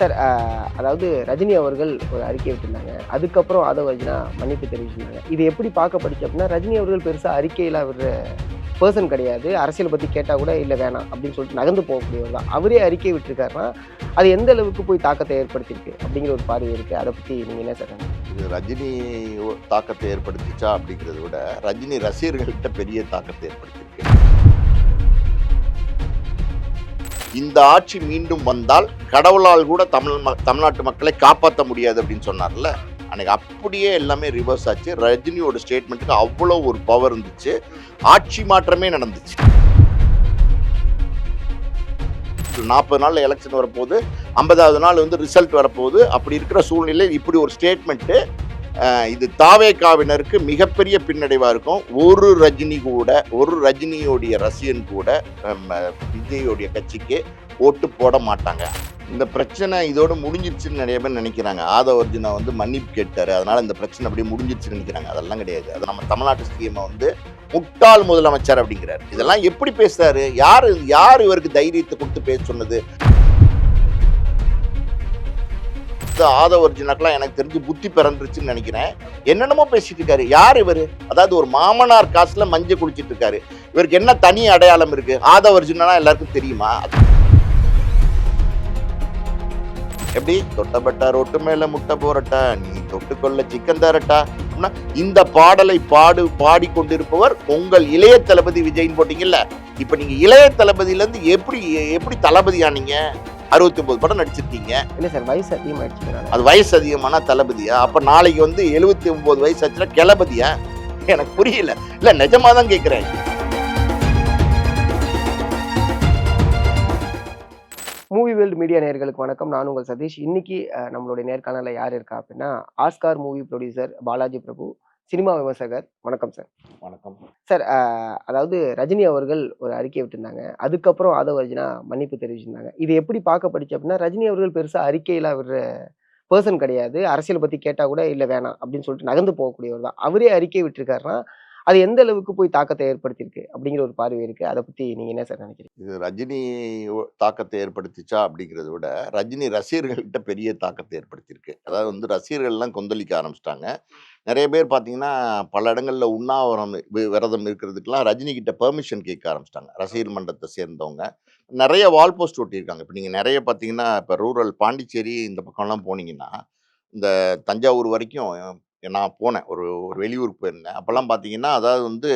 Sir அதாவது ரஜினி அவர்கள் ஒரு அறிக்கை விட்டிருந்தாங்க. அதுக்கப்புறம் ஆதவ் அர்ஜுனா மன்னிப்பு தெரிவிச்சிருந்தாங்க. இது எப்படி பார்க்கப்படுச்சு அப்படின்னா, ரஜினி அவர்கள் பெருசா அறிக்கையெல்லாம் விடுற பெர்சன் கிடையாது. அரசியல் பத்தி கேட்டா கூட இல்ல வேணாம் அப்படின்னு சொல்லிட்டு நகர்ந்து போகக்கூடியவர் தான். அவரே அறிக்கை விட்டிருக்காருன்னா, அது எந்த அளவுக்கு போய் தாக்கத்தை ஏற்படுத்தியிருக்கு அப்படிங்கிற ஒரு பார்வை இருக்கு. அத பத்தி நீங்க என்ன சார் இது ரஜினி தாக்கத்தை ஏற்படுத்திச்சா அப்படிங்கிறத விட ரஜினி ரசிகர்கள்ட்ட பெரிய தாக்கத்தை ஏற்படுத்தியிருக்கு. இந்த ஆட்சி மீண்டும் வந்தால் கடவுளால் கூட தமிழ்நாட்டு மக்களை காப்பாற்ற முடியாது அப்படின்னு சொன்னார்ல, அன்னைக்கு அப்படியே எல்லாமே ரிவர்ஸ் ஆச்சு. ரஜினியோட ஸ்டேட்மெண்ட்டுக்கு அவ்வளோ ஒரு பவர் இருந்துச்சு. ஆட்சி மாற்றமே நடந்துச்சு. 40 நாள்ல எலெக்ஷன் வரப்போகுது, 50வது நாள் வந்து ரிசல்ட் வரப்போகுது. அப்படி இருக்கிற சூழ்நிலையில் இப்படி ஒரு ஸ்டேட்மெண்ட்டு இது தாவேகாவினருக்கு மிகப்பெரிய பின்னடைவா இருக்கும். ஒரு ரஜினியோடைய ரசிகன் கூட விஜயோடைய கட்சிக்கு ஓட்டு போட மாட்டாங்க. இந்த பிரச்சனை இதோட முடிஞ்சிருச்சுன்னு நிறைய பேர் நினைக்கிறாங்க. ஆதவ் அர்ஜுனா வந்து மன்னிப்பு கேட்டாரு, அதனால இந்த பிரச்சனை அப்படியே முடிஞ்சிருச்சுன்னு நினைக்கிறாங்க. அதெல்லாம் கிடையாது. அது நம்ம தமிழ்நாட்டு சிஎம் வந்து முட்டாள் முதலமைச்சர் அப்படிங்கிறாரு. இதெல்லாம் எப்படி பேசுறாரு? யார் இவருக்கு தைரியத்தை கொடுத்து பேச சொன்னது? ஆதவ் அர்ஜுனாக்கெல்லாம் எனக்கு தெரிஞ்சு புத்தி பிறந்துருச்சுன்னு நினைக்கிறேன். என்னென்னமோ பேசிட்டு இருக்காரு. யார் இவரு? அதாவது ஒரு மாமனார் காசுல மஞ்சள் குளிச்சிட்டு இருக்காரு. இவருக்கு என்ன தனி அடையாளம் இருக்கு? ஆதவ் அர்ஜுனா எல்லாருக்கும் தெரியுமா? எப்படி தொட்டப்பட்டா ரொட்டு மேல முட்டை போறட்டா, நீ தொட்டுக்கொள்ள சிக்கன் தரட்டா. இந்த பாடலை பாடிக்கொண்டிருப்பவர் உங்கள் இளைய தளபதி விஜய்ன்னு போட்டீங்கல்ல. இப்ப நீங்க இளைய தளபதியில இருந்து எப்படி தளபதி ஆனீங்க? 69 படம் நடிச்சிருக்கீங்க. இல்ல சார், வயசு அதிகமாயிடுச்சு. அது வயசு அதிகமான தளபதியா? அப்ப நாளைக்கு வந்து 79 வயசு ஆச்சுன்னா கிளபதியா? எனக்கு புரியல. இல்ல நிஜமாதான் கேட்கிறேன். மூவி வேர்ல்டு மீடியா நேயர்களுக்கு வணக்கம். நான் உங்கள் சதீஷ். இன்னைக்கு நம்மளுடைய நேர்காணல யார் இருக்கா அப்படின்னா, ஆஸ்கார் மூவி ப்ரொடியூசர் பாலாஜி பிரபு, சினிமா விமர்சகர். வணக்கம் சார். வணக்கம் சார். அதாவது ரஜினி அவர்கள் ஒரு அறிக்கை விட்டிருந்தாங்க. அதுக்கப்புறம் ஆதவ் அர்ஜுனா மன்னிப்பு தெரிவிச்சிருந்தாங்க. இது எப்படி பார்க்கப்படுச்சு அப்படின்னா, ரஜினி அவர்கள் பெருசா அறிக்கையெல்லாம் விடுற பெர்சன் கிடையாது. அரசியல் பத்தி கேட்டா கூட இல்ல வேணாம் அப்படின்னு சொல்லிட்டு நகர்ந்து போகக்கூடியவர் தான். அவரே அறிக்கை விட்டிருக்காருன்னா, அது எந்த அளவுக்கு போய் தாக்கத்தை ஏற்படுத்தியிருக்கு அப்படிங்கிற ஒரு பார்வை இருக்கு. அதை பத்தி நீங்க என்ன சார் நினைக்கிறீங்க? இது ரஜினி தாக்கத்தை ஏற்படுத்திச்சா அப்படிங்கிறத விட ரஜினி ரசிகர்கள்ட்ட பெரிய தாக்கத்தை ஏற்படுத்தியிருக்கு. அதாவது வந்து ரசிகர்கள்லாம் கொந்தளிக்க ஆரம்பிச்சிட்டாங்க. நிறைய பேர் பார்த்தீங்கன்னா பல இடங்கள்ல உண்ணாவிரம் விரதம் இருக்கிறதுக்கெல்லாம் ரஜினி கிட்ட பெர்மிஷன் கேட்க ஆரம்பிச்சிட்டாங்க. ரசிகர் மன்றத்தை சேர்ந்தவங்க நிறைய வால் போஸ்ட் ஒட்டியிருக்காங்க. இப்போ நீங்கள் நிறைய பார்த்தீங்கன்னா இப்போ ரூரல் பாண்டிச்சேரி இந்த பக்கம்லாம் போனீங்கன்னா, இந்த தஞ்சாவூர் வரைக்கும் நான் போனேன். ஒரு வெளியூருக்கு போயிருந்தேன். அப்போல்லாம் பார்த்தீங்கன்னா அதாவது வந்து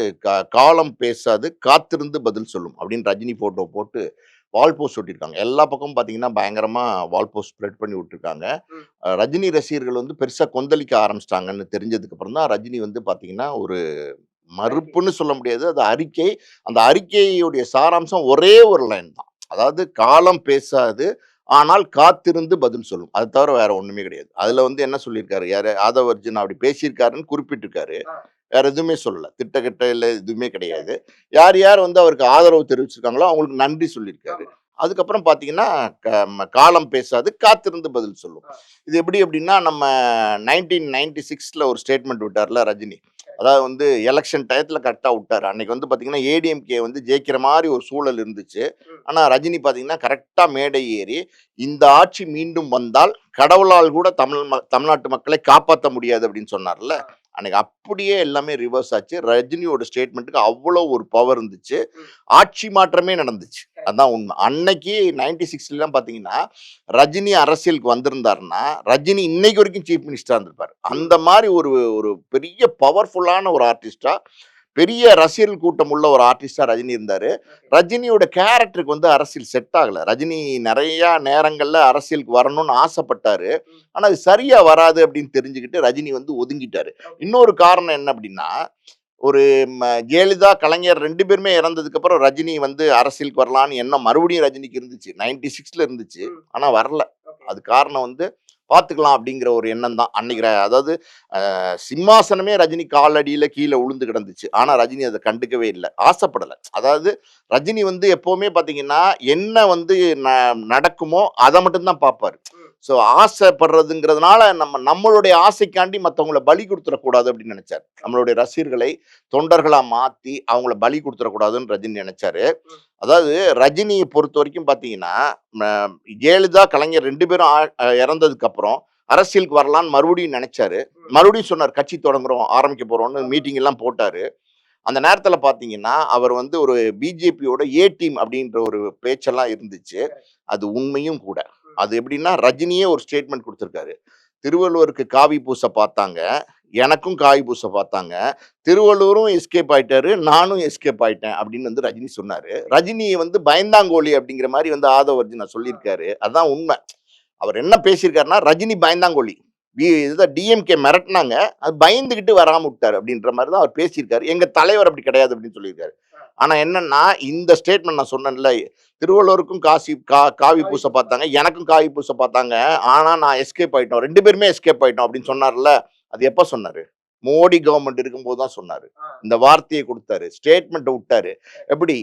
காலம் பேசாது காத்திருந்து பதில் சொல்லும் அப்படின்னு ரஜினி ஃபோட்டோ போட்டு வால் போஸ்ட் ஒட்டியிருக்காங்க. எல்லா பக்கமும் பார்த்தீங்கன்னா பயங்கரமாக வால் போஸ்ட் ஸ்ப்ரெட் பண்ணி விட்டுருக்காங்க. ரஜினி ரசிகர்கள் வந்து பெருசாக கொந்தளிக்க ஆரம்பிச்சிட்டாங்கன்னு தெரிஞ்சதுக்கு அப்புறம் தான் ரஜினி வந்து பார்த்தீங்கன்னா ஒரு மறுப்புன்னு சொல்ல முடியாது, அது அறிக்கை. அந்த அறிக்கையுடைய சாராம்சம் ஒரே ஒரு லைன் தான். அதாவது காலம் பேசாது ஆனால் காத்திருந்து பதில் சொல்லும். அது தவிர வேற ஒண்ணுமே கிடையாது. அதுல வந்து என்ன சொல்லியிருக்காரு? யாரு? ஆதவ் அர்ஜுனா அப்படி பேசியிருக்காருன்னு குறிப்பிட்டிருக்காரு. வேற எதுவுமே சொல்லல. திட்டக்கிட்ட இல்லை, எதுவுமே கிடையாது. யார் வந்து அவருக்கு ஆதரவு தெரிவிச்சிருக்காங்களோ அவங்களுக்கு நன்றி சொல்லியிருக்காரு. அதுக்கப்புறம் பார்த்தீங்கன்னா காலம் பேசாது காத்திருந்து பதில் சொல்லும். இது எப்படி அப்படின்னா, நம்ம 1996ல ஒரு ஸ்டேட்மெண்ட் விட்டார்ல ரஜினி. அதாவது வந்து எலெக்ஷன் டயத்துல கரெக்டாக விட்டாரு. அன்னைக்கு வந்து பார்த்தீங்கன்னா ஏடிஎம்கே வந்து ஜெயிக்கிற மாதிரி ஒரு சூழல் இருந்துச்சு. ஆனால் ரஜினி பார்த்தீங்கன்னா கரெக்டாக மேடை ஏறி இந்த ஆட்சி மீண்டும் வந்தால் கடவுளால் கூட தமிழ்நாட்டு மக்களை காப்பாற்ற முடியாது அப்படின்னு சொன்னார்ல, அன்னைக்கு அப்படியே எல்லாமே ரிவர்ஸ் ஆச்சு. ரஜினியோட ஸ்டேட்மெண்ட்டுக்கு அவ்வளோ ஒரு பவர் இருந்துச்சு. ஆட்சி மாற்றமே நடந்துச்சு. அதான் உண்மை. அன்னைக்கு 96லாம் பார்த்தீங்கன்னா ரஜினி அரசியலுக்கு வந்திருந்தாருன்னா ரஜினி இன்னைக்கு வரைக்கும் சீஃப் மினிஸ்டரா இருந்திருப்பாரு. அந்த மாதிரி ஒரு பெரிய பவர்ஃபுல்லான ஒரு ஆர்டிஸ்டா, பெரிய ரசிகர்கள் கூட்டம் உள்ள ஒரு ஆர்டிஸ்டா ரஜினி இருந்தாரு. ரஜினியோட கேரக்டருக்கு வந்து அரசியல் செட் ஆகல. ரஜினி நிறைய நேரங்கள்ல அரசியலுக்கு வரணும்னு ஆசைப்பட்டாரு. ஆனா அது சரியா வராது அப்படின்னு தெரிஞ்சுக்கிட்டு ரஜினி வந்து ஒதுங்கிட்டாரு. இன்னொரு காரணம் என்ன அப்படின்னா, ஒரு ஜெயலலிதா கலைஞர் 2 பேருமே இறந்ததுக்கு அப்புறம் ரஜினி வந்து அரசியலுக்கு வரலான்னு எண்ணம் மறுபடியும் ரஜினிக்கு இருந்துச்சு. 96ல இருந்துச்சு. ஆனா வரல. அது காரணம் வந்து பார்த்துக்கலாம் அப்படிங்கிற ஒரு எண்ணம் தான். அன்னைக்கு அதாவது சிம்மாசனமே ரஜினி காலடியில கீழே உளுந்து கிடந்துச்சு. ஆனா ரஜினி அதை கண்டுக்கவே இல்லை, ஆசைப்படலை. அதாவது ரஜினி வந்து எப்பவுமே பார்த்தீங்கன்னா என்ன வந்து நடக்குமோ அதை மட்டும்தான் பார்ப்பாரு. ஸோ ஆசைப்படுறதுங்கிறதுனால நம்மளுடைய ஆசைக்காண்டி மற்றவங்கள பலி கொடுத்துடக்கூடாது அப்படின்னு நினைச்சார். நம்மளுடைய ரசிகர்களை தொண்டர்களா மாற்றி அவங்கள பலி கொடுத்துடக்கூடாதுன்னு ரஜினி நினைச்சாரு. அதாவது ரஜினியை பொறுத்த வரைக்கும் பார்த்தீங்கன்னா, ஜெயலலிதா, கலைஞர் 2 பேரும் இறந்ததுக்கு அப்புறம் அரசியலுக்கு வரலான்னு மறுபடியும் நெனைச்சாரு. மறுபடியும் சொன்னார், கட்சி தொடங்குறோம், ஆரம்பிக்க போறோம்னு மீட்டிங் எல்லாம் போட்டாரு. அந்த நேரத்துல பார்த்தீங்கன்னா, அவர் வந்து ஒரு பிஜேபியோட ஏ டீம் அப்படின்ற ஒரு பேச்செல்லாம் இருந்துச்சு. அது உண்மையும் கூட. அது எப்படின்னா, ரஜினியே ஒரு ஸ்டேட்மெண்ட் குடுத்திருக்காரு. திருவள்ளுவருக்கு காவி பூச பார்த்தாங்க. எனக்கும் காவி பூச பார்த்தாங்க. திருவள்ளுவரும் எஸ்கேப் ஆயிட்டாரு. நானும் எஸ்கேப் ஆயிட்டேன் அப்படின்னு வந்து ரஜினி சொன்னாரு. ரஜினி வந்து பயந்தாங்கோலி அப்படிங்கிற மாரி வந்து ஆதவ அர்ஜுனா சொல்லியிருக்காரு. அதான் உண்மை. அவர் என்ன பேசியிருக்காருன்னா, ரஜினி பயந்தாங்கோலி. இதுதான் டிஎம்கே மிரட்டுனாங்க. அது பயந்துகிட்டு வராம விட்டாரு அப்படின்ற மாரி தான் அவர் பேசியிருக்காரு. எங்க தலைவர் அப்படி கிடையாது அப்படின்னு சொல்லியிருக்காரு. ஆனா என்னன்னா, இந்த ஸ்டேட்மெண்ட் நான் சொன்னேன்ல, திருவள்ளுவருக்கும் காவி பூச பார்த்தாங்க. எனக்கும் காவி பூச பார்த்தாங்க. ஆனா நான் எஸ்கேப் ஆயிட்டோம். 2 பேருமே எஸ்கேப் ஆயிட்டோம் அப்படின்னு சொன்னார்ல. அது எப்ப சொன்னாரு? மோடி கவர்ன்மெண்ட் இருக்கும்போது தான் சொன்னாரு. இந்த வார்த்தைய குடுத்தாரு. ஸ்டேட்மெண்ட்ட விட்டாரு. எப்படி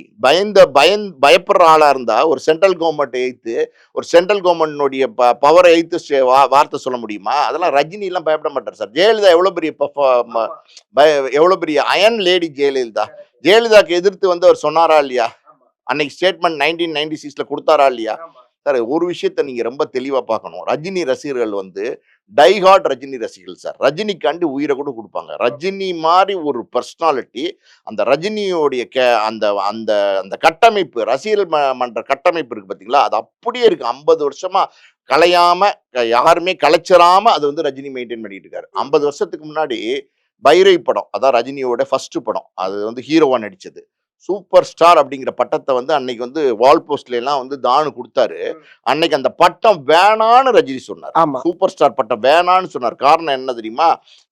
பயப்படுற ஆளா இருந்தா ஒரு சென்ட்ரல் கவர்ன்மெண்ட் எதிர்த்து ஒரு சென்ட்ரல் கவர்ன்மென்ட்னுடைய பவர எதிர்த்து வார்த்தை சொல்ல முடியுமா? அதெல்லாம் ரஜினிலாம் பயப்பட மாட்டார் சார். ஜெயலலிதா எவ்வளவு பெரிய எவ்வளவு பெரிய அயர்ன் லேடி ஜெயலலிதா. ஜெயலலிதாக்கு எதிர்த்து வந்து அவர் சொன்னாரா இல்லையா? அன்னைக்கு ஸ்டேட்மெண்ட் 1996ல குடுத்தாரா இல்லையா? சார் ஒரு விஷயத்த நீங்க ரொம்ப தெளிவா பார்க்கணும். ரஜினி ரசிகர்கள் வந்து டை ஹார்ட் ரஜினி ரசிகர்கள் சார். ரஜினிக்காண்டி உயிரை கூட குடுப்பாங்க. ரஜினி மாரி ஒரு பர்சனாலிட்டி, அந்த ரஜினியோடைய அந்த அந்த அந்த கட்டமைப்பு, ரசிகர்கள் மன்ற கட்டமைப்பு இருக்கு பார்த்தீங்களா? அது அப்படியே இருக்கு. 50 வருஷமா கலையாம, யாருமே கலைச்சிராம அது வந்து ரஜினி மெயின்டெயின் பண்ணிட்டு இருக்காரு. 50 வருஷத்துக்கு முன்னாடி பைரவி படம். அதான் ரஜினியோட ஃபர்ஸ்ட் படம். அது வந்து ஹீரோவா நடிச்சது. சூப்பர் ஸ்டார் அப்படிங்கிற பட்டத்தை வந்து அன்னைக்கு வந்து வால் போஸ்ட்ல எல்லாம் வந்து தானு குடுத்தாரு. அன்னைக்கு அந்த பட்டம் வேணான்னு ரஜினி சொன்னார். ஆமா. சூப்பர் ஸ்டார் பட்டம் வேணான்னு சொன்னார். காரணம் என்ன தெரியுமா?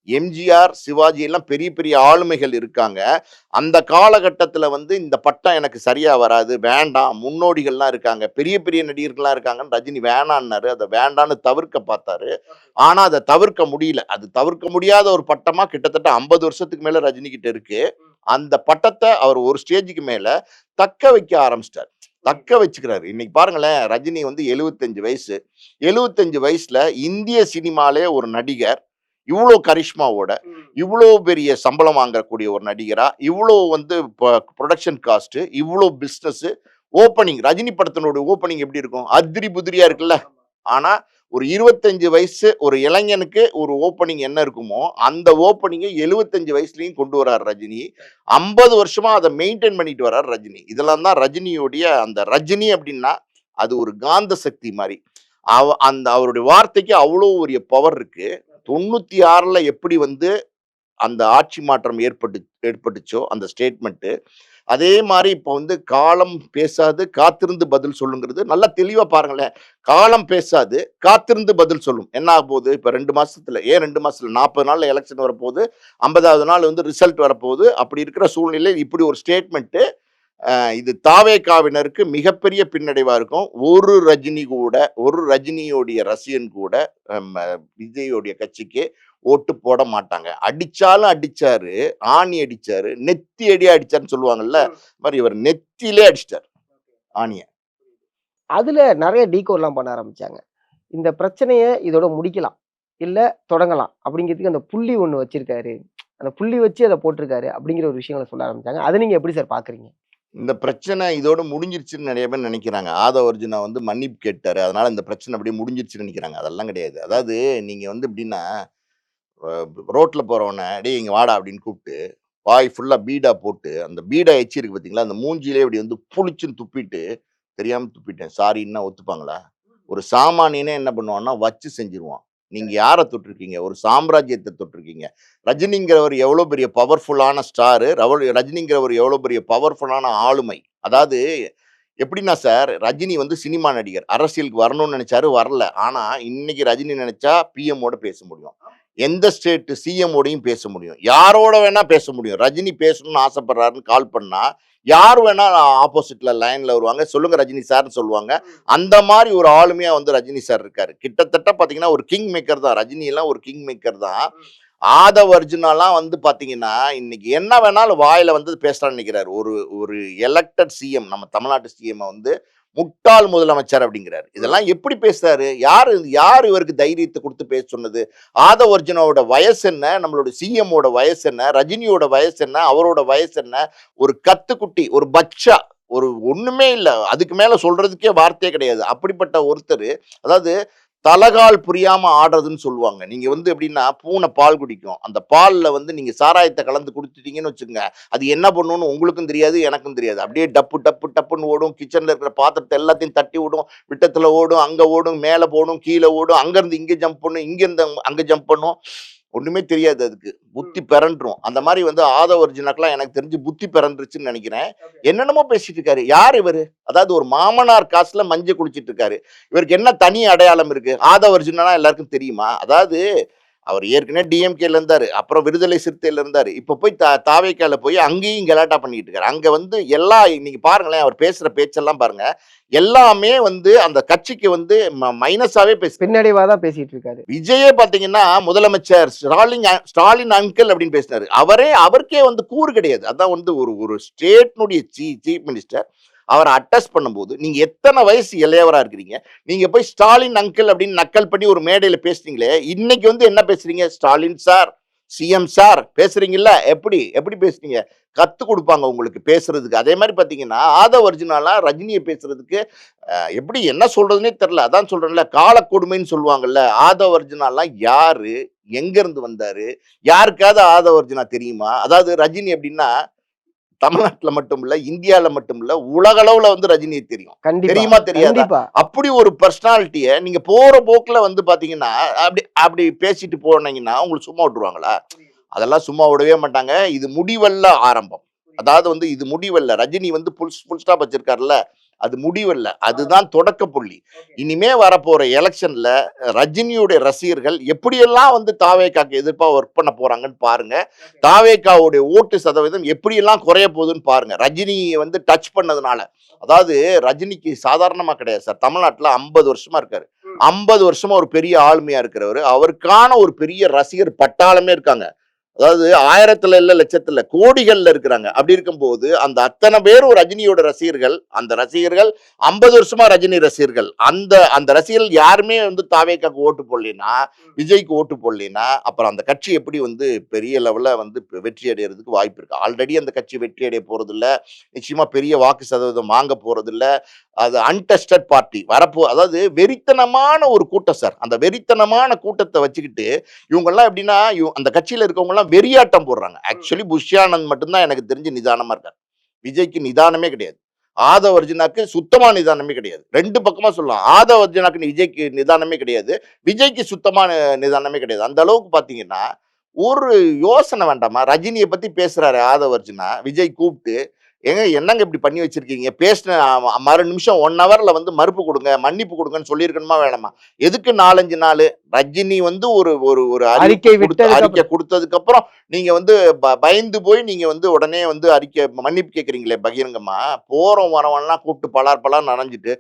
எம்ஜிஆர், சிவாஜி எல்லாம் பெரிய பெரிய ஆளுமைகள் இருக்காங்க. அந்த காலகட்டத்துல வந்து இந்த பட்டம் எனக்கு சரியா வராது, வேண்டாம். முன்னோடிகள்லாம் இருக்காங்க, பெரிய பெரிய நடிகர்கள்லாம் இருக்காங்கன்னு ரஜினி வேணான்னாரு. அத வேண்டான்னு தவிர்க்க பார்த்தாரு. ஆனா அத தவிர்க்க முடியல. அது தவிர்க்க முடியாத ஒரு பட்டமா கிட்டத்தட்ட 50 வருஷத்துக்கு மேல ரஜினி கிட்ட இருக்கு. அந்த பட்டத்த அவர் ஒரு ஸ்டேஜ்க்கு மேல தக்க வைக்க ஆரம்பிச்சிட்டார். தக்க வச்சுக்கிறாரு. இன்னைக்கு பாருங்களேன், ரஜினி வந்து 75 வயசு. 75 வயசுல இந்திய சினிமாலே ஒரு நடிகர் இவ்ளோ கரிஷ்மாவோட, இவ்ளோ பெரிய சம்பளம் வாங்கக்கூடிய ஒரு நடிகரா, இவ்ளோ வந்து புரொடக்ஷன் காஸ்ட், இவ்ளோ பிசினஸ், ஓப்பனிங் ரஜினி படத்தினுடைய ஓப்பனிங் எப்படி இருக்கும்? அத்ரி புதிரியா இருக்குல்ல. ஆனா ஒரு 25 வயசு ஒரு இளைஞனுக்கு ஒரு ஓப்பனிங் என்ன இருக்குமோ, அந்த ஓப்பனிங்க 75 வயசுலயும் கொண்டு வராரு ரஜினி. 50 வருஷமா அத மெயின்டெயின் பண்ணிட்டு வராரு ரஜினி. இதெல்லாம் தான் ரஜினியுடைய அந்த ரஜினி அப்படின்னா, அது ஒரு காந்த சக்தி மாரி. அந்த அவருடைய வார்த்தைக்கு அவ்வளோ ஒரு பவர் இருக்கு. 96ல எப்படி வந்து அந்த ஆட்சி மாற்றம் ஏற்பட்டுச்சோ அந்த ஸ்டேட்மெண்ட், அதே மாரி இப்போ வந்து காலம் பேசாது காத்திருந்து பதில் சொல்லுங்கிறது நல்லா தெளிவா பாருங்களேன். காலம் பேசாது காத்திருந்து பதில் சொல்லும். என்ன ஆகப்போகுது? இப்ப 2 மாசத்துல, ஏன் 2 மாசத்துல 40 நாள்ல எலக்ஷன் வரப்போகுது. 50வது நாள் வந்து ரிசல்ட் வரப்போகுது. அப்படி இருக்கிற சூழ்நிலையில் இப்படி ஒரு ஸ்டேட்மெண்ட், இது தாவேகாவினருக்கு மிகப்பெரிய பின்னடைவா இருக்கும். ஒரு ரஜினியோடைய ரசிகன் கூட விஜயோடைய கட்சிக்கு ஓட்டு போட மாட்டாங்க. அடிச்சாலும் அடிச்சாரு, ஆணி அடிச்சாரு, நெத்தி அடியா அடிச்சாருன்னு சொல்லுவாங்கல்ல, மாதிரி இவர் நெத்தியிலே அடிச்சிட்டாரு ஆணிய. அதுல நெறைய டீகோட்லாம் பண்ண ஆரம்பிச்சாங்க. இந்த பிரச்சனைய இதோட முடிக்கலாம். இல்ல தொடங்கலாம். அப்படிங்கிறதுக்கு அந்த புள்ளி ஒண்ணு வச்சிருக்காரு. அந்த புள்ளி வச்சு அத போட்டிருக்காரு. அப்படிங்கிற ஒரு விஷயங்கள சொல்ல ஆரம்பிச்சாங்க. அத நீங்க எப்படி சார் பார்க்குறீங்க? இந்த பிரச்சனை இதோட முடிஞ்சிருச்சுன்னு நெறைய பேர் நெனைக்கிறாங்க. ஆதவ அர்ஜுனா வந்து மன்னிப்பு கேட்டாரு. அதனால இந்த பிரச்சனை அப்படியே முடிஞ்சிருச்சுன்னு நெனைக்கிறாங்க. அதெல்லாம் கிடையாது. அதாவது நீங்க வந்து எப்படின்னா, அ ரோட்ல போறவன, "டேய் இங்க வாடா" அப்படின்னு கூப்பிட்டு, வாய் ஃபுல்லா பீடா போட்டு, அந்த பீடா எச்சி இருக்கு பார்த்தீங்களா, அந்த மூஞ்சியிலே இப்படி வந்து புளிச்சுன்னு துப்பிட்டு, "தெரியாம துப்பிட்டேன், சாரின்னா" ஒத்துப்பாங்களா? ஒரு சாமானியனே என்ன பண்ணுவான்னா, வச்சு செஞ்சுருவான். நீங்க யார தொட்டிருக்கீங்க? ஒரு சாம்ராஜ்யத்த தொட்டிருக்கீங்க. ரஜினிங்கிறவர் எவ்வளோ பெரிய பவர்ஃபுல்லான ஸ்டாரு. ரஜினிங்கிறவர் எவ்வளோ பெரிய பவர்ஃபுல்லான ஆளுமை. அதாவது எப்படின்னா சார், ரஜினி வந்து சினிமா நடிகர். அரசியலுக்கு வரணும்னு நெனைச்சாரு, வரல. ஆனா, இன்னைக்கு ரஜினி நெனைச்சா பிஎம் ஓட பேச முடியும். எந்த ஸ்டேட் சிஎம் ஓடையும் பேச முடியும். யாரோட வேணா பேச முடியும். ரஜினி பேசணும்னு ஆசைப்படுறாருன்னு கால் பண்ணா, யார் வேணா ஆப்போசிட்ல லைன்ல வருவாங்க. சொல்லுங்க ரஜினி சார்ன்னு சொல்லுவாங்க. அந்த மாரி ஒரு ஆளுமையா வந்து ரஜினி சார் இருக்காரு. கிட்டத்தட்ட பார்த்தீங்கன்னா, ஒரு கிங் மேக்கர் தான். ரஜினி எல்லாம் ஒரு கிங் மேக்கர் தான். ஆதவ் அர்ஜுனாலாம் வந்து பார்த்தீங்கன்னா, இன்னைக்கு என்ன வேணாலும் வாயில வந்து பேசலாம்னு நினைக்கிறாரு. ஒரு ஒரு எலக்டட் சிஎம், நம்ம தமிழ்நாட்டு சிஎம்ம வந்து முட்டாள் முதலமைச்சர் அப்படிங்கிறாரு. இதெல்லாம் எப்படி பேசுறாரு? யாரு இவருக்கு தைரியத்த குடுத்து பேச சொன்னது? ஆதவ் அர்ஜுனாவோட வயசு என்ன? நம்மளோட சிஎம்மோட வயசு என்ன? ரஜினியோட வயசு என்ன? அவரோட வயசு என்ன? ஒரு கத்துக்குட்டி, ஒரு பச்சா, ஒரு ஒண்ணுமே இல்ல. அதுக்கு மேல சொல்றதுக்கே வார்த்தையே கிடையாது. அப்படிப்பட்ட ஒருத்தரு, அதாவது தலகால் புரியாம ஆடுறதுன்னு சொல்லுவாங்க. நீங்க வந்து எப்படின்னா, பூனை பால் குடிக்கும். அந்த பால்ல வந்து நீங்க சாராயத்த கலந்து குடுத்துட்டீங்கன்னு வச்சுக்கங்க, அது என்ன பண்ணும்னு உங்களுக்கும் தெரியாது, எனக்கும் தெரியாது. அப்படியே டப்பு டப்பு டப்புன்னு ஓடும். கிச்சன்ல இருக்கிற பாத்திரத்த எல்லாத்தையும் தட்டி விடும். விட்டத்துல ஓடும், அங்க ஓடும், மேல போடும், கீழ ஓடும். அங்கருந்து இங்க ஜம்ப் பண்ணும், இங்கருந்து அங்க ஜம்ப் பண்ணும். ஒண்ணுமே தெரியாது அதுக்கு. புத்தி பெரண்டுரும். அந்த மாரி வந்து ஆதவ அர்ஜுனாக்குலாம் எனக்கு தெரிஞ்சு புத்தி பெரண்டுருச்சுன்னு நெனைக்கிறேன். என்னென்னமோ பேசிட்டு இருக்காரு. யார் இவரு? அதாவது ஒரு மாமனார் காசுல மஞ்ச குடிச்சிட்டு இருக்காரு. இவருக்கு என்ன தனி அடையாளம் இருக்கு? ஆதவ அர்ஜுனானா எல்லாருக்கும் தெரியுமா? அதாவது அவர் ஏற்கனவே டிஎம்கேல இருந்தாரு. அப்புறம் விடுதலை சிறுத்தையில இருந்தாரு. இப்ப போய் தாவேக்கால போய் அங்கேயும் கலாட்டா பண்ணிட்டு இருக்காரு. அங்க வந்து எல்லா நீங்க பாருங்களேன், அவர் பேசுற பேச்செல்லாம் பாருங்க. எல்லாமே வந்து அந்த கட்சிக்கு வந்து மைனஸாவே பேசுறாரு. பின்னடைவா தான் பேசிட்டு இருக்காரு. விஜயே பாத்தீங்கன்னா முதலமைச்சர் ஸ்டாலின் அங்கிள் அப்படின்னு பேசினாரு. அவருக்கே வந்து கூறு கிடையாது. அதான் வந்து ஒரு ஒரு ஸ்டேட்னுடைய சீஃப் மினிஸ்டர் அவரை அட்டஸ்ட் பண்ணும்போது நீங்க எத்தனை வயசு இளையவரா இருக்கிறீங்க, நீங்க போய் ஸ்டாலின் அங்கிள் அப்படின்னு நக்கல் பண்ணி ஒரு மேடையில பேசுறீங்களே, இன்னைக்கு வந்து என்ன பேசுறீங்க? ஸ்டாலின் சார், சிஎம் சார் பேசுறீங்கல்ல, எப்படி எப்படி பேசுறீங்க? கத்து கொடுப்பாங்க உங்களுக்கு பேசுறதுக்கு. அதே மாதிரி பாத்தீங்கன்னா ஆதவ அர்ஜுனாலாம் ரஜினியை பேசுறதுக்கு எப்படி என்ன சொல்றதுன்னே தெரியல. அதான் சொல்றேன்ல, கால கொடுமைன்னு சொல்லுவாங்கல்ல. ஆதவ அர்ஜுனாலாம் யாரு, எங்க இருந்து வந்தாரு, யாருக்காவது ஆதவ அர்ஜுனா தெரியுமா? அதாவது ரஜினி எப்படின்னா தமிழ்நாட்டுல மட்டும் இல்ல, இந்தியால மட்டும் இல்ல, உலக அளவுல வந்து ரஜினியை தெரியும். கண்டிப்பா, தெரியுமா தெரியாதா? கண்டிப்பா. அப்படி ஒரு பர்சனாலிட்டிய நீங்க போற போக்குல வந்து பாத்தீங்கன்னா, அப்படி அப்படி பேசிட்டு போனீங்கன்னா உங்களுக்கு சும்மா விட்டுருவாங்களா? அதெல்லாம் சும்மா விடவே மாட்டாங்க. இது முடிவல்ல ஆரம்பம். அதாவது வந்து இது முடிவல்ல. ரஜினி வந்து ஃபுல் ஸ்டாப் வச்சிருக்காருல்ல, அது முடிவல்ல. அதுதான் தொடக்க புள்ளி. இனிமே வரப்போற எலக்ஷன்ல ரஜினியுடைய ரசிகர்கள் எப்படியெல்லாம் வந்து தாவேகாக்கு எதிர்ப்பா ஒர்க் பண்ண போறாங்கன்னு பாருங்க. தாவேகாவுடைய ஓட்டு சதவீதம் எப்படியெல்லாம் குறைய போகுதுன்னு பாருங்க. ரஜினியை வந்து டச் பண்ணதுனால. அதாவது ரஜினிக்கு சாதாரணமா கிடையாது சார். தமிழ்நாட்டுல 50 வருஷமா இருக்காரு. 50 வருஷமா ஒரு பெரிய ஆளுமையா இருக்கிறவரு. அவருக்கான ஒரு பெரிய ரசிகர் பட்டாளமே இருக்காங்க. அதாவது 1000த்துல இல்ல, லட்சத்துல, கோடிகள்ல இருக்கிறாங்க. அப்படி இருக்கும்போது அந்த அத்தனை பேரும் ரஜினியோட ரசிகர்கள். அந்த ரசிகர்கள் 50 வருஷமா ரஜினி ரசிகர்கள். அந்த அந்த ரசிகர்கள் யாருமே வந்து தாவேக்காக்கு ஓட்டு போடலைன்னா, விஜய்க்கு ஓட்டு போடலைன்னா, அப்புறம் அந்த கட்சி எப்படி வந்து பெரிய லெவல்ல வந்து வெற்றி அடையறதுக்கு வாய்ப்பு இருக்கு. ஆல்ரெடி அந்த கட்சி வெற்றி அடைய போறது இல்ல. நிச்சயமா பெரிய வாக்கு சதவீதம் வாங்க போறது இல்ல. அது அன்டெஸ்டட் பார்ட்டி அதாவது வெறித்தனமான ஒரு கூட்டம் சார். அந்த வெறித்தனமான கூட்டத்தை வச்சுக்கிட்டு இவங்கெல்லாம் எப்படின்னா, அந்த கட்சியில இருக்கவங்க எல்லாம் வெறியாட்டம் போடுறாங்க. ஆக்சுவலி புஷ்யானந்த் மட்டும்தான் எனக்கு தெரிஞ்சு நிதானமா இருக்காரு. விஜய்க்கு நிதானமே கிடையாது. ஆதவ அர்ஜுனாக்கு சுத்தமா நிதானமே கிடையாது. 2 பக்கமா சொல்லலாம். ஆதவ அர்ஜுனாக்கு விஜய்க்கு நிதானமே கிடையாது. விஜய்க்கு சுத்தமா நிதானமே கிடையாது. அந்த அளவுக்கு பாத்தீங்கன்னா, ஒரு யோசனை வேண்டாமா? ரஜினியை பத்தி பேசுறாரு ஆதவ அர்ஜுனா. விஜய் கூப்பிட்டு, ஏங்க என்னங்க இப்படி பண்ணி வச்சிருக்கீங்க? பேசின மறு நிமிஷம் 1 ஹவர்ல வந்து மறுப்பு கொடுங்க, மன்னிப்பு கொடுங்கன்னு சொல்லியிருக்கணுமா வேணாமா? எதுக்கு 4, 5 நாளு? ரஜினி வந்து ஒரு ஒரு ஒரு அறிக்கை அறிக்கை கொடுத்ததுக்கு அப்புறம் நீங்க வந்து பயந்து போய் நீங்க வந்து உடனே வந்து மன்னிப்பு கேட்கறீங்களே பகிரங்கமா. போறோம் வரவன்லாம் கூப்பிட்டு பலார் பலார் நனைஞ்சிட்டு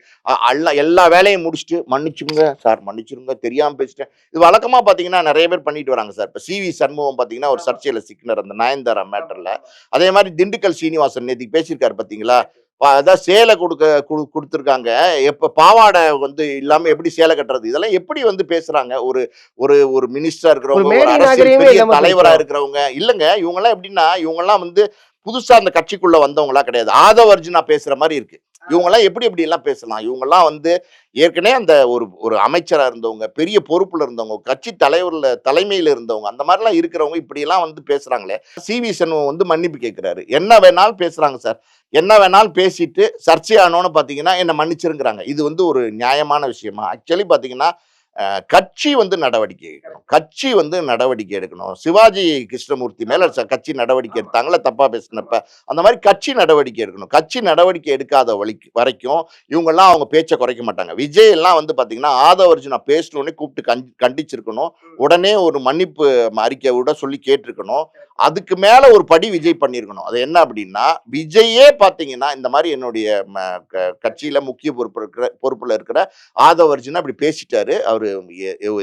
எல்லா வேலையும் முடிச்சுட்டு மன்னிச்சுங்க சார், மன்னிச்சிருங்க, தெரியாம பேசிட்டேன். இது வழக்கமா பாத்தீங்கன்னா நிறைய பேர் பண்ணிட்டு வராங்க சார். இப்ப சிவி சண்முகம் பாத்தீங்கன்னா ஒரு சர்ச்சையில சிக்கினார் அந்த நயன்தாரா மேட்டர்ல. அதே மாதிரி திண்டுக்கல் சீனிவாசன் நேத்து பேசியிருக்காரு பாத்தீங்களா? அதான் சேலை கொடுத்துருக்காங்க. எப்ப பாவாடை வந்து இல்லாம எப்படி சேலை கட்டுறது? இதெல்லாம் எப்படி வந்து பேசுறாங்க? ஒரு ஒரு ஒரு மினிஸ்டரா ஒரு இருக்கிறவங்க, ஒரு மேடை அரசியல் நாகரிகமே பெரிய இல்லாம தலைவரா போயிட்டோம். இருக்கிறவங்க. இல்லங்க, இவங்கெல்லாம் எப்படின்னா, இவங்கெல்லாம் வந்து புதுசா அந்த கட்சிக்குள்ள வந்தவங்களா கிடையாது. ஆதவ அர்ஜுனா பேசுற மாதிரி இருக்கு. இவங்கெல்லாம் எப்படி எப்படி எல்லாம் பேசலாம்? இவங்கெல்லாம் வந்து ஏற்கனவே அந்த ஒரு ஒரு அமைச்சரா இருந்தவங்க, பெரிய பொறுப்புல இருந்தவங்க, கட்சி தலைமையில இருந்தவங்க, அந்த மாதிரிலாம் இருக்கிறவங்க இப்படி எல்லாம் வந்து பேசுறாங்களே. சிவி சண்முகம் வந்து மன்னிப்பு கேட்கிறாரு. என்ன வேணாலும் பேசுறாங்க சார். என்ன வேணாலும் பேசிட்டு சர்ச்சையானோன்னு பாத்தீங்கன்னா என்ன மன்னிச்சிருங்கிறாங்க. இது வந்து ஒரு நியாயமான விஷயமா? ஆக்சுவலி பாத்தீங்கன்னா கட்சி வந்து நடவடிக்கை எடுக்கணும். கட்சி வந்து நடவடிக்கை எடுக்கணும். சிவாஜி கிருஷ்ணமூர்த்தி மேல கட்சி நடவடிக்கை எடுத்தாங்களா தப்பா பேசினப்ப, அந்த மாதிரி கட்சி நடவடிக்கை எடுக்கணும். கட்சி நடவடிக்கை எடுக்காத வரைக்கும் இவங்கெல்லாம் அவங்க பேச்சை குறைக்க மாட்டாங்க. விஜய் எல்லாம் வந்து பாத்தீங்கன்னா ஆதவ அர்ஜுனா பேசணும்னு கூப்பிட்டு கண்டிச்சிருக்கணும். உடனே ஒரு மன்னிப்பு அறிக்கை விட சொல்லி கேட்டிருக்கணும். அதுக்கு மேல ஒரு படி விஜய் பண்ணிருக்கணும். அது என்ன அப்படின்னா, விஜயே பாத்தீங்கன்னா இந்த மாதிரி என்னுடைய கட்சியில முக்கிய பொறுப்புல இருக்கிற ஆதவ அர்ஜுனா அப்படி பேசிட்டாரு. அவரு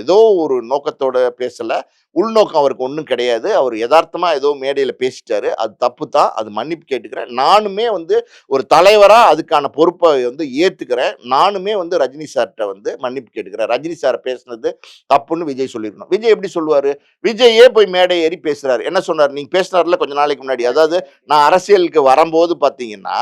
ஏதோ ஒரு நோக்கத்தோட பேசல. உள்நோக்கம் அவருக்கு ஒண்ணும் கிடையாது. அவர் யதார்த்தமா ஏதோ மேடையில பேசிட்டாரு. அது தப்பு தான். அது மன்னிப்பு கேட்டுக்கிறேன். நானுமே வந்து ஒரு தலைவரா அதுக்கான பொறுப்பை வந்து ஏத்துக்கிறேன். நானுமே வந்து ரஜினி சார்ட்ட வந்து மன்னிப்பு கேட்டுக்கிறேன். ரஜினி சார் பேசுனது தப்புன்னு விஜய் சொல்லிருக்கணும். விஜய் எப்படி சொல்லுவாரு? விஜயே போய் மேடை ஏறி பேசுறாரு. என்ன சொன்னாரு? நீங்க பேசினார்ல கொஞ்ச நாளைக்கு முன்னாடி. அதாவது நான் அரசியலுக்கு வரும்போது பாத்தீங்கன்னா,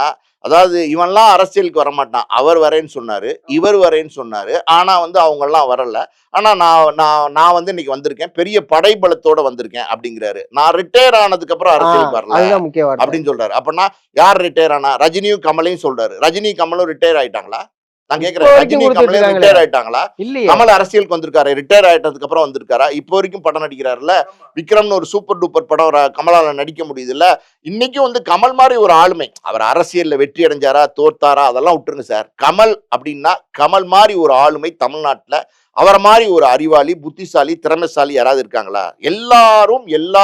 அதாவது இவன்லாம் அரசியலுக்கு வரமாட்டான். அவர் வரேன்னு சொன்னாரு. இவர் வரேன்னு சொன்னாரு. ஆனா வந்து அவங்கலாம் வரல. ஆனா நான் நான் நான் வந்து இன்னைக்கு வந்திருக்கேன். பெரிய படைபலத்தோட வந்திருக்கேன் அப்படிங்கிறாரு. நான் ரிட்டயர் ஆனதுக்கு அப்புறம் ஆ அரசியலுக்கு வரல அதுதான் முக்கிய வார்த்தை. அப்படின்னு சொல்றாரு. அப்பன்னா யார் ரிட்டயர் ஆனா? ரஜினியும் கமலையும் சொல்றாரு. ரஜினி கமலும் ரிட்டயர் ஆயிட்டாங்களா? நான் இப்போ கேட்கிறேன். வரைக்கும் ரஜினி குடுத்துட்டு கமலும் இருக்காங்களே. ரிட்டயர் ஆயிட்டாங்களா? இல்லையே. கமல் அரசியலுக்கு வந்திருக்காரு. ரிட்டயர் ஆயிட்டதுக்கு அப்புறம் வந்திருக்காரா? இப்போ வரைக்கும் படம் நடிக்கிறாருல்ல. விக்ரம்னு ஒரு சூப்பர் டூப்பர் படம் கமலால நடிக்க முடியுதுல்ல. இன்னைக்கும் வந்து கமல் மாதிரி ஒரு ஆளுமை. அவர் அரசியல்ல வெற்றி அடைஞ்சாரா, தோத்தாரா அதெல்லாம் விட்டுருங்க சார். கமல் அப்படின்னா கமல் மாதிரி ஒரு ஆளுமை தமிழ்நாட்டுல அவரை மாதிரி ஒரு அறிவாளி, புத்திசாலி, திறமைசாலி யாராவது இருக்காங்களா? எல்லாரும் எல்லா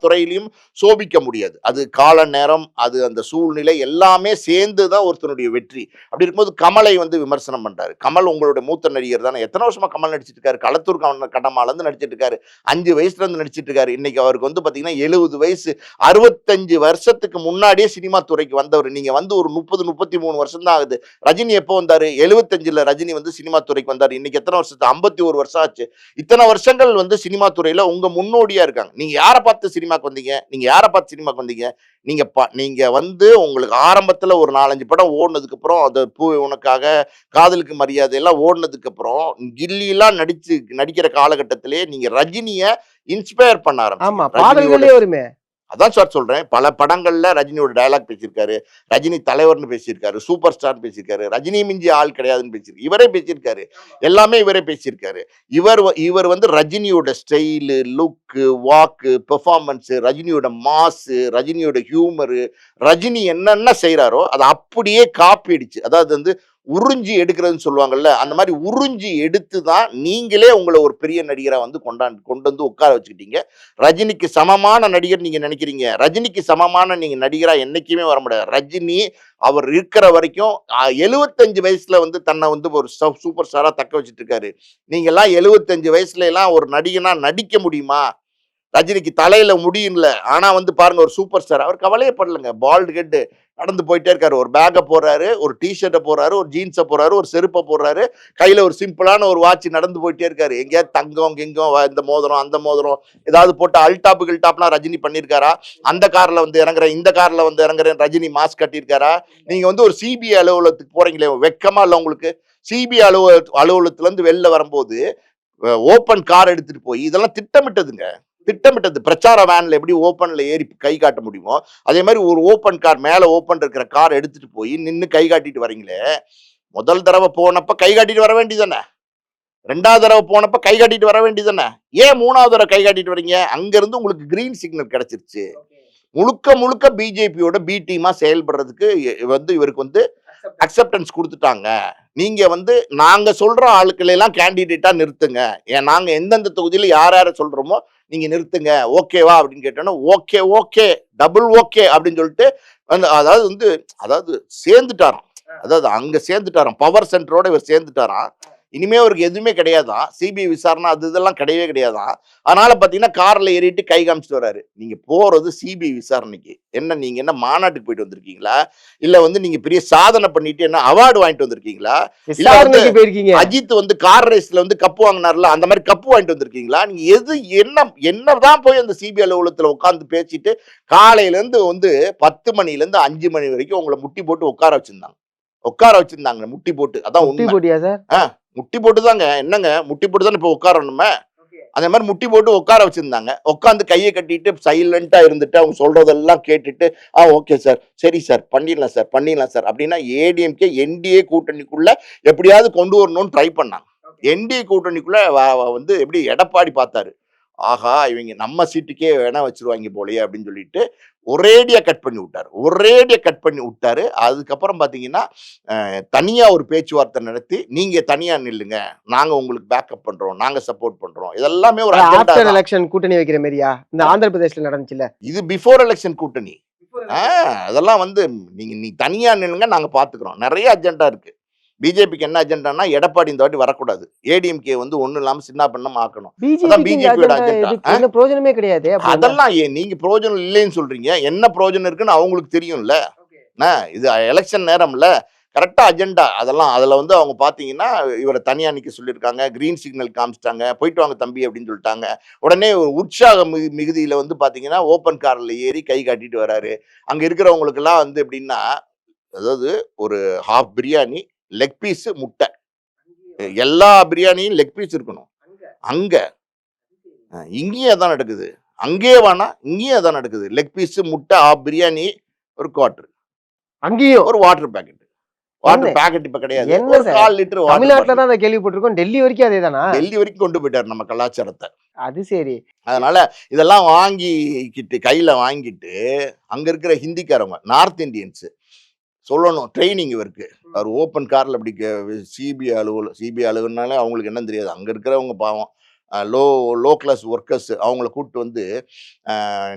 துறையிலையும் சோபிக்க முடியாது. அது கால நேரம், அது அந்த சூழ்நிலை எல்லாமே சேர்ந்து தான் ஒருத்தனுடைய வெற்றி. அப்படி இருக்கும்போது கமலை வந்து விமர்சனம் பண்றாரு. கமல் உங்களுடைய மூத்த நடிகர் தானே. எத்தனை வருஷமா கமல் நடிச்சிட்டு இருக்காரு? களத்தூர் கடமால இருந்து நடிச்சிட்டு இருக்காரு. 5 வயசுல இருந்து நடிச்சிட்டு இருக்காரு. இன்னைக்கு அவருக்கு வந்து பாத்தீங்கன்னா 70 வயசு. 65 வருஷத்துக்கு முன்னாடியே சினிமா துறைக்கு வந்தவர். நீங்க வந்து ஒரு 30, 33 வருஷம் தான் ஆகுது. ரஜினி எப்போ வந்தாரு? 75ல ரஜினி வந்து சினிமா துறைக்கு வந்தாரு. இன்னைக்கு எத்தனை வருஷத்து? 51 வருஷம் ஆச்சு. இத்தனை வருஷங்கள் வந்து சினிமா துறையில உங்க முன்னோடியா இருக்காங்க. நீங்க யாரை பார்த்து சினிமாக்கு வந்தீங்க? நீங்க யாரை பார்த்து சினிமாக்கு வந்தீங்க? நீங்க வந்து உங்களுக்கு ஆரம்பத்துல ஒரு 4, 5 படம் ஓடுனதுக்கு அப்புறம் அது பூ உனக்காக, காதலுக்கு மரியாதை எல்லாம் ஓடுனதுக்கு அப்புறம் கில்லி எல்லாம் நடிக்கிற காலகட்டத்திலேயே நீங்க ரஜினிய இன்ஸ்பயர் பண்ண ஆரம்பிச்சீங்க. ஆமா. ரஜினியோட பாடல்களே வருமே. அதான் சார் சொல்றேன். பல படங்கள்ல ரஜினியோட டயலாக் பேசியிருக்காரு. ரஜினி தலைவர்னு பேசியிருக்காரு. சூப்பர் ஸ்டார்னு பேசியிருக்காரு. ரஜினி மிஞ்சிய ஆள் கிடையாதுன்னு பேசியிருக்காரு. இவரே பேசியிருக்காரு. எல்லாமே இவரே பேசியிருக்காரு. இவர் வந்து ரஜினியோட ஸ்டைலு, லுக்கு, வாக்கு, பெர்ஃபார்மன்ஸ், ரஜினியோட மாசு, ரஜினியோட ஹியூமரு, ரஜினி என்னென்ன செய்றாரோ அதை அப்படியே காப்பி அடிச்சு, அதாவது வந்து உறிஞ்சி எடுக்கிறதுன்னு சொல்லுவாங்கல்ல, அந்த மாதிரி உறிஞ்சி எடுத்து தான் நீங்களே உங்களை ஒரு பெரிய நடிகரா வந்து கொண்டு வந்து உட்கார வச்சுக்கிட்டீங்க. ரஜினிக்கு சமமான நடிகர் நீங்க நினைக்கிறீங்க. ரஜினிக்கு சமமான நீங்க நடிகரா என்னைக்குமே வர முடியாது. ரஜினி அவர் இருக்கிற வரைக்கும் 75 வயசுல வந்து தன்னை வந்து ஒரு சூப்பர் ஸ்டாரா தக்க வச்சிட்டு இருக்காரு. நீங்க எல்லாம் 75 வயசுல எல்லாம் ஒரு நடிகனா நடிக்க முடியுமா? ரஜினிக்கு தலையில முடி இல்ல. ஆனா வந்து பாருங்க ஒரு சூப்பர் ஸ்டார். அவர் கவலையே படலங்க. பால்ட் ஹெட் நடந்து போயிட்டே இருக்காரு. ஒரு பேக்க போடுறாரு, ஒரு டி-ஷர்ட்ட போடுறாரு, ஒரு ஜீன்ஸ போடுறாரு, ஒரு செருப்ப போடுறாரு. கையில ஒரு சிம்பிளான ஒரு வாட்ச் நடந்து போயிட்டே இருக்காரு. எங்கேயாவது தங்கம், கிங்கம், இந்த மோதிரம், அந்த மோதிரம் ஏதாவது போட்டு அல்டாப் கில்டாப்லாம் ரஜினி பண்ணியிருக்காரா? அந்த கார்ல வந்து இறங்குறேன், இந்த கார்ல வந்து இறங்குறேன் ரஜினி மாஸ்க் கட்டியிருக்காரா? நீங்க வந்து ஒரு சிபிஐ அலுவலகத்துக்கு போறீங்களே, வெக்கமா இல்ல உங்களுக்கு? சிபிஐ அலுவலகத்துல இருந்து வெளில வரும்போது ஓப்பன் கார் எடுத்துட்டு போய் இதெல்லாம் திட்டமிட்டதுங்க. திட்டமிட்டது. பிரச்சார வேன்ல எப்படி ஓப்பன்ல ஏறி கை காட்ட முடியுமோ அதே மாதிரி ஒரு ஓப்பன் கார், மேல ஓப்பன் இருக்கிற கார் எடுத்துட்டு போய் நின்னு கை காட்டிட்டு வரீங்களே. முதல் தடவை போனப்ப கை காட்டிட்டு வர வேண்டியதானே? 2வது தடவை போனப்ப கை காட்டிட்டு வர வேண்டியதானே? ஏன் 3வது தடவை கை காட்டிட்டு வரீங்க? அங்க இருந்து உங்களுக்கு கிரீன் சிக்னல் கிடைச்சிருச்சு. முழுக்க முழுக்க பிஜேபியோட பி டீமா செயல்படுறதுக்கு வந்து இவருக்கு வந்து அக்செப்டன்ஸ் கொடுத்துட்டாங்க. நீங்க வந்து நாங்க சொல்ற ஆட்களை எல்லாம் கேண்டிடேட்டா நிறுத்துங்க. நாங்க எந்தெந்த தொகுதியில யார் யார சொல்றோமோ நீங்க நிறுத்துங்க. ஓகேவா அப்படின்னு கேட்டோன்னா ஓகே ஓகே டபுள் ஓகே அப்படின்னு சொல்லிட்டு அதாவது வந்து அதாவது சேர்ந்துட்டாராம். அதாவது அங்க சேர்ந்துட்டாராம். பவர் சென்டரோட இவர் சேர்ந்துட்டாராம். இனிமே அவருக்கு எதுவுமே கிடையாதான். சிபிஐ விசாரணை அது இதெல்லாம் கிடையவே கிடையாதான். அதனால பாத்தீங்கன்னா கார்ல ஏறிட்டு கை காமிச்சிட்டு வராரு. நீங்க போறது சிபிஐ விசாரணைக்கு. நீங்க என்ன மாநாட்டுக்கு போயிட்டு வந்திருக்கீங்களா? இல்ல வந்து நீங்க பெரிய சாதனை பண்ணிட்டு என்ன அவார்டு வாங்கிட்டு வந்திருக்கீங்களா? இல்ல வந்து விசாரணைக்கு போயிருக்கீங்க. அஜித் வந்து கார் ரேஸ்ல வந்து கப்பு வாங்கினார்ல, அந்த மாதிரி கப்பு வாங்கிட்டு வந்திருக்கீங்களா? நீங்க என்னதான் போய் அந்த சிபிஐ அலுவலகத்துல உட்கார்ந்து பேசிட்டு காலையில இருந்து வந்து 10 மணில இருந்து 5 மணி வரைக்கும் உங்களை முட்டி போட்டு உட்கார வச்சிருந்தாங்க முட்டி போட்டு. அதான் முட்டி உண்மை. போட்டியா சார்? முட்டி போட்டு தாங்க. என்னங்க முட்டி போட்டு தானே இப்ப உட்காரணுமே. அதே மாதிரி முட்டி போட்டு உட்கார வச்சிருந்தாங்க. உட்காந்து கையை கட்டிட்டு சைலண்டா இருந்துட்டு அவங்க சொல்றதெல்லாம் கேட்டுட்டு ஓகே சார், சரி சார், பண்ணிடலாம் சார் அப்படின்னா ஏடிஎம்கே என்டிஏ கூட்டணிக்குள்ள எப்படியாவது கொண்டு வரணும்னு ட்ரை பண்ணாங்க. என்டிஏ கூட்டணிக்குள்ள வந்து எப்படி எடப்பாடி பார்த்தாரு. ஆஹா இவங்க நம்ம சீட்டுக்கே வேணா வச்சிருவாங்க போலயே அப்படின்னு சொல்லிட்டு ஒரேடியா கட் பண்ணி விட்டாரு. அதுக்கப்புறம் பாத்தீங்கன்னா தனியா ஒரு பேச்சுவார்த்தை நடத்தி நீங்க தனியா நில்லுங்க, நாங்க உங்களுக்கு பேக்கப் பண்றோம், நாங்க சப்போர்ட் பண்றோம். இதெல்லாமே ஒரு அஜெண்டா ஆஃப்டர் தான். எலெக்ஷன் கூட்டணி வைக்கிற மாதிரியா? இந்த ஆந்திர பிரதேஷ்ல நடந்துச்சுல. இது பிஃபோர் எலெக்ஷன் கூட்டணி. அதெல்லாம் வந்து நீ தனியா நில்லுங்க, நாங்க பாத்துக்கிறோம். நிறைய அஜெண்டா இருக்கு. பிஜேபிக்கு என்ன அஜெண்டானா எடப்பாடி இந்த வாட்டி வரக்கூடாது. ஏடிஎம்கே வந்து ஒண்ணும் இல்லாம சின்ன பண்ணமா ஆக்கணும். அதான் பிஜேபிக்கு இந்த பிஜேபியோட அஜெண்டா அஜெண்டா. எந்த பிரயோஜனமே கிடையாது. அதெல்லாம் நீங்க பிரயோஜனம் இல்லைன்னு சொல்றீங்க. என்ன பிரயோஜனம் இருக்குன்னு அவங்களுக்கு தெரியும்ல. இது எலெக்ஷன் நேரம்ல. கரெக்டா அஜெண்டா அதெல்லாம் அதுல வந்து அவங்க பாத்தீங்கன்னா இவரை தனியா நிக்க சொல்லியிருக்காங்க. கிரீன் சிக்னல் காமிச்சிட்டாங்க. போயிட்டு வாங்க தம்பி அப்படின்னு சொல்லிட்டாங்க. உடனே ஒரு உற்சாக மிகுதியில வந்து பாத்தீங்கன்னா ஓப்பன் கார்ல ஏறி கை காட்டிட்டு வராரு. அங்க இருக்கிறவங்களுக்கு எல்லாம் வந்து எப்படின்னா அதாவது ஒரு ஹாஃப் பிரியாணி, லெக் பீஸ், முட்டை. எல்லா பிரியாணியும் லெக் பீஸ் இருக்கணும். அங்க. இங்கேயும் அதான் நடக்குது. அங்கேயே வேணா, இங்கேயும் அதான் நடக்குது. லெக் பீஸ், முட்டை, ஹாஃப் பிரியாணி, ஒரு குவார்டர். அங்கேயும் ஒரு வாட்டர் பாக்கெட். என்ன வாட்டர் பாக்கெட் இப்ப கிடையாது. என்ன ஒரு சார் 1/4 லிட்டர் வாட்டர் தமிழ்நாட்டுல பாட்டில். தான் அதை கேள்விப்பட்டிருக்கோம். டெல்லி வரைக்கும் அதேதானா? டெல்லி வரைக்கும் கொண்டு போயிட்டாரு நம்ம கலாச்சாரத்த. அது சரி. அதனால இதெல்லாம் வாங்கிக்கிட்டு கையில வாங்கிட்டு, அங்க இருக்கிற ஹிந்திக்காரவங்க, நார்த் இந்தியன்ஸ் சொல்லணும் ட்ரெய்னிங் இவருக்கு. அவர் ஓப்பன் கார்ல அப்படி சிபிஐ அலுவலனாலே அவங்களுக்கு என்னன்னு தெரியாது. அங்க இருக்கிறவங்க பாவம். லோ லோ கிளாஸ் ஒர்க்கர்ஸ் அவங்கள கூட்டு வந்து,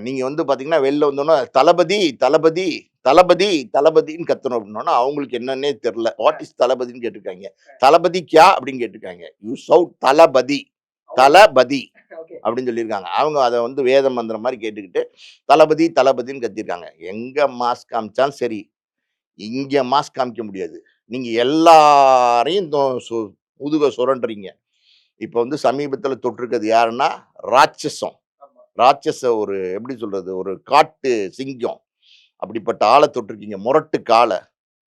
நீங்க வந்து பார்த்தீங்கன்னா, வெளில வந்தோனே தளபதி, தளபதி, தளபதி, தளபதின்னு கத்தணும் அப்படின்னோன, அவங்களுக்கு என்னன்னே தெரியல. வாட் இஸ் தளபதின்னு கேட்டிருக்காய்ங்க. தளபதி கியா? அப்படின்னு கேட்டிருக்காய்ங்க. யூ ஷவுட் தளபதி, தளபதி அப்படின்னு சொல்லியிருக்காங்க. அவங்க அத வந்து வேத மந்திரம் மாரி கேட்டுக்கிட்டு, தளபதி, தளபதின்னு கத்தியிருக்காங்க. எங்க மாஸ் காமிச்சாலும் சரி, இங்க மாஸ் காமிக்க முடியாது. நீங்க எல்லாரையும் முதுக சுரண்டுறீங்க. இப்ப வந்து சமீபத்தில தொட்டிருக்கிறது யாருன்னா, ராட்சசம். ராட்சச ஒரு எப்படி சொல்றது? ஒரு காட்டு சிங்கம். அப்படிப்பட்ட ஆள தொட்டிருக்கீங்க. முரட்டு காள.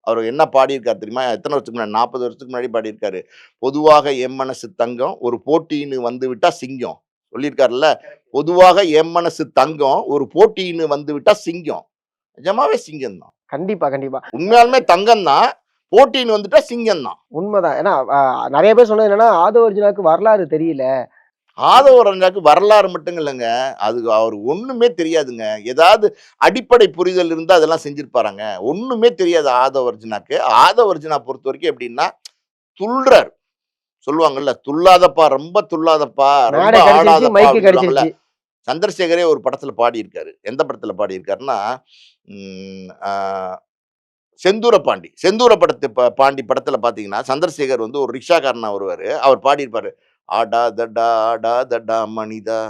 அவரு என்ன பாடியிருக்காரு தெரியுமா? எத்தன வருஷத்துக்கு முன்னாடி? 40 வருஷத்துக்கு முன்னாடி பாடியிருக்காரு. பொதுவாக என் மனசு தங்கம், ஒரு போட்டின்னு வந்துவிட்டா சிங்கம். சொல்லியிருக்காருல்ல. பொதுவாக என் மனசு தங்கம், ஒரு போட்டின்னு வந்துவிட்டா சிங்கம். நிஜமாவே சிங்கம் தான். கண்டிப்பா, கண்டிப்பா. உண்மையாலுமே தங்கம் தான். போட்டின்னு வந்துட்டா சிங்கம் தான். உண்மதான். ஏன்னா நெறைய பேர் சொன்னது என்னன்னா, ஆதவ அர்ஜுனாவுக்கு வரலாறு தெரியல. ஆதவ ரஞ்சாக்கு வரலாறு மட்டும் இல்லங்க. அது அவருக்கு ஒண்ணுமே தெரியாதுங்க. ஏதாவது அடிப்படை புரிதல் இருந்தா அதெல்லாம் செஞ்சிருப்பாராங்க. ஒண்ணுமே தெரியாது ஆதவ அர்ஜுனாக்கு. ஆதவ அர்ஜுனா பொறுத்தவரைக்கும் எப்படின்னா, துள்றார். சொல்லுவாங்கல்ல, "துள்ளாதப்பா, ரொம்ப துள்ளாதப்பா, ரொம்ப மேடை கிடைச்சிருச்சு, ஆடாதப்பா" மைக்கு அப்படின்னு சொல்லுவாங்கல்ல. கிடைச்சிருச்சு. சந்திரசேகரே ஒரு படத்துல பாடியிருக்காரு. எந்த படத்துல பாடியிருக்காருன்னா, ம் ஆ செந்தூர பாண்டி. செந்தூர படத்து பாண்டி படத்துல பார்த்தீங்கன்னா, சந்திரசேகர் வந்து ஒரு ரிக்ஷாக்காரனா வருவாரு. அவர் பாடியிருப்பாரு. "ஆடாதடா ஆடாதடா மனிதா,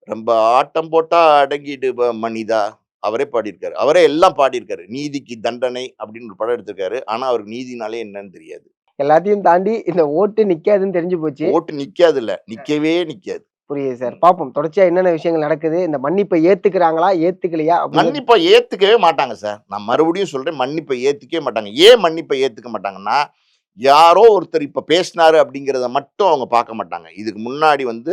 ரொம்ப ஆட்டம் போட்டா அடங்கிடு மனிதா." அவரே பாடியிருக்காரு. அவரே எல்லாம் பாடியிருக்காரு. "நீதிக்கு தண்டனை" அப்படின்னு ஒரு படம் எடுத்திருக்காரு. ஆனா, அவருக்கு நீதினாலே என்னன்னு தெரியாது. எல்லாத்தையும் தாண்டி இந்த ஓட்டு நிக்காதுன்னு தெரிஞ்சு போச்சு. ஓட்டு நிக்காதுல்ல. நிக்கவே நிக்காது. புரியுது சார். ம். பார்ப்போம். தொடர்ச்சியா என்னென்ன விஷயங்கள் நடக்குது? இந்த மன்னிப்ப ஏத்துக்கிறாங்களா? ஏத்துக்கலையா? அப்படிங்கிறது மன்னிப்ப ஏத்துக்கவே மாட்டாங்க சார். நான் மறுபடியும் சொல்றேன். மன்னிப்ப ஏத்துக்கவே மாட்டாங்க. ஏன் மன்னிப்ப ஏத்துக்க மாட்டாங்கன்னா, யாரோ ஒருத்தர் இப்ப பேசினாரு அப்படிங்கிறத மட்டும் அவங்க பார்க்க மாட்டாங்க. இதுக்கு முன்னாடி வந்து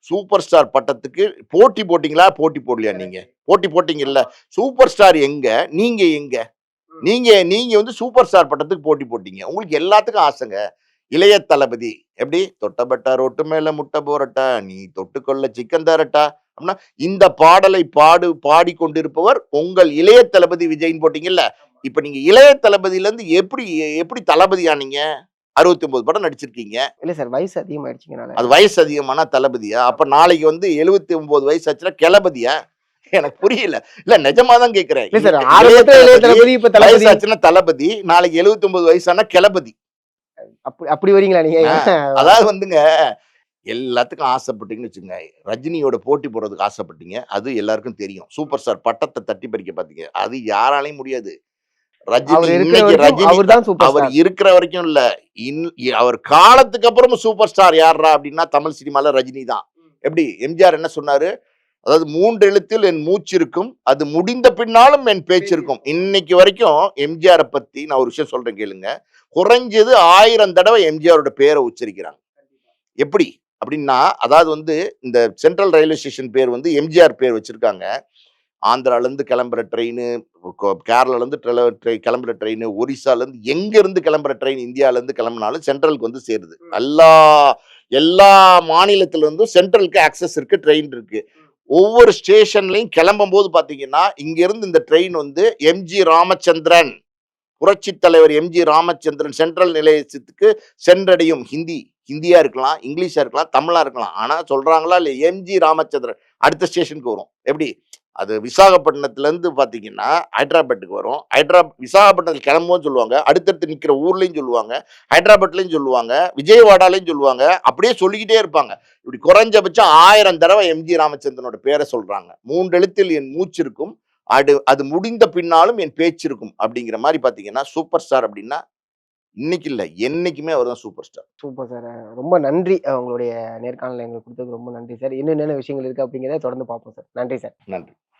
சூப்பர் ஸ்டார் பட்டத்துக்கு போட்டி போட்டீங்களா? போட்டி போடலையா நீங்க? போட்டி போட்டீங்கல்ல. சூப்பர் ஸ்டார் எங்க? நீங்க எங்க? நீங்க நீங்க வந்து சூப்பர் ஸ்டார் பட்டத்துக்கு போட்டி போட்டீங்க. உங்களுக்கு எல்லாத்துக்கும் ஆசைங்க. இளைய தளபதி எப்படி? "தொட்டபெட்டா ரோட்டு மேல முட்டை போரட்டா, நீ தொட்டுக்கொள்ள சிக்கன் தரட்டா" அப்படின்னா, இந்த பாடலை பாடிக்கொண்டிருப்பவர் உங்கள் இளைய தளபதி விஜய்ன்னு போட்டீங்கல்ல. இப்ப நீங்க இளைய தளபதியிலருந்து எப்படி எப்படி தளபதி ஆனீங்க? 69 படம் நடிச்சிருக்கீங்க. இல்ல சார் வயசு அதிகமாயிடுச்சுங்கனால. அது வயசு அதிகமானா தளபதியா? அப்ப நாளைக்கு வந்து 79 வயசு ஆச்சுன்னா கெளபதியா? எனக்கு புரியல. இல்ல நிஜமா தான் கேட்கிறேன். இல்ல சார் இளைய ஆரம்பத்துல இளைய தளபதி, தளபதி, இப்ப தளபதி. வயசாச்சுன்னா தளபதி, நாளைக்கு 79 வயசானா கெளபதி. அப்படி அப்படி வரீங்களா நீங்க? ஆ, அதாவது வந்துங்க, எல்லாத்துக்கும் ஆசைப்பட்டீங்கன்னு வச்சுக்கங்க. ரஜினியோட போட்டி போடுறதுக்கு ஆசைப்பட்டீங்க. அது எல்லாருக்கும் தெரியும். சூப்பர் ஸ்டார் பட்டத்த தட்டி பறிக்க பார்த்தீங்க. அது யாராலயும் முடியாது. ரஜினி அவரு இருக்கிற இன்னைக்கு வரைக்கும் ரஜினி அவர் தான் சூப்பர் அவர் ஸ்டார். இருக்கிற வரைக்கும் இல்ல. அவர் காலத்துக்கு அப்புறமும் சூப்பர் ஸ்டார் யார்றா அப்படின்னா, தமிழ் சினிமால ரஜினி தான். எப்படி? எம்ஜிஆர் என்ன சொன்னாரு? அதாவது 3 எழுத்தில் என் மூச்சு இருக்கும். அது முடிந்த பின்னாலும் என் பேச்சு இருக்கும். இன்னைக்கு வரைக்கும் எம்ஜிஆர பத்தி நான் ஒரு விஷயம் சொல்றேன் கேளுங்க. குறைஞ்சது 1000 தடவ எம்ஜிஆரோட பேர உச்சரிக்கிறாங்க. எப்படி? அப்படின்னா, அதாவது வந்து இந்த சென்ட்ரல் ரயில்வே ஸ்டேஷன் பேர் வந்து எம்ஜிஆர் பேர் வச்சிருக்காங்க. ஆந்திராலருந்து கிளம்புற ட்ரெயினு, கேரளாலருந்து கிளம்புற ட்ரெயினு, ஒரிஸ்சாலருந்து எங்கேருந்து கிளம்புற ட்ரெயின் இந்தியாலருந்து கிளம்புனாலும் சென்ட்ரலுக்கு வந்து சேருது. எல்லா எல்லா மாநிலத்திலிருந்தும் சென்ட்ரலுக்கு ஆக்சஸ் இருக்கு, ட்ரெயின் இருக்கு. ஒவ்வொரு ஸ்டேஷன்லயும் கிளம்பும்போது பார்த்தீங்கன்னா, இங்கேருந்து இந்த ட்ரெயின் வந்து எம்ஜி ராமச்சந்திரன், புரட்சித் தலைவர் எம்ஜி ராமச்சந்திரன் சென்ட்ரல் நிலையத்துக்கு சென்றடையும். ஹிந்தியா இருக்கலாம், இங்கிலீஷா இருக்கலாம், தமிழா இருக்கலாம். ஆனா சொல்றாங்களா இல்லையா? எம்ஜி ராமச்சந்திரன் அடுத்த ஸ்டேஷனுக்கு வரும். எப்படி? அது விசாகப்பட்டினத்துலேருந்து பார்த்தீங்கன்னா, ஹைட்ராபாட்டுக்கு வரும். விசாகப்பட்டினத்துல கிளம்பும்போது சொல்லுவாங்க. அடுத்தடுத்து நிக்கிற ஊர்லயும் சொல்லுவாங்க. ஹைட்ராபாட்லயும் சொல்லுவாங்க. விஜயவாடாலயும் சொல்லுவாங்க. அப்படியே சொல்லிக்கிட்டே இருப்பாங்க. இப்படி குறைஞ்சபட்சம் 1000 தடவ எம்ஜி ராமச்சந்திரனோட பேர சொல்றாங்க. 3 எழுத்தில் என் மூச்சு இருக்கும். அது முடிந்த பின்னாலும் என் பேச்சு இருக்கும். அப்படிங்கிற மாரி பார்த்தீங்கன்னா, சூப்பர் ஸ்டார் அப்படின்னா, இன்னைக்கு இல்ல, என்னைக்குமே அவர் தான் சூப்பர் ஸ்டார். Super sir. ரொம்ப நன்றி. உங்களுடைய நேர்காணல எங்களுக்கு குடுத்ததுக்கு ரொம்ப நன்றி சார். இன்னும் என்னென்ன விஷயங்கள் இருக்கு அப்படிங்கிறத தொடர்ந்து பார்ப்போம் சார். நன்றி சார். நன்றி.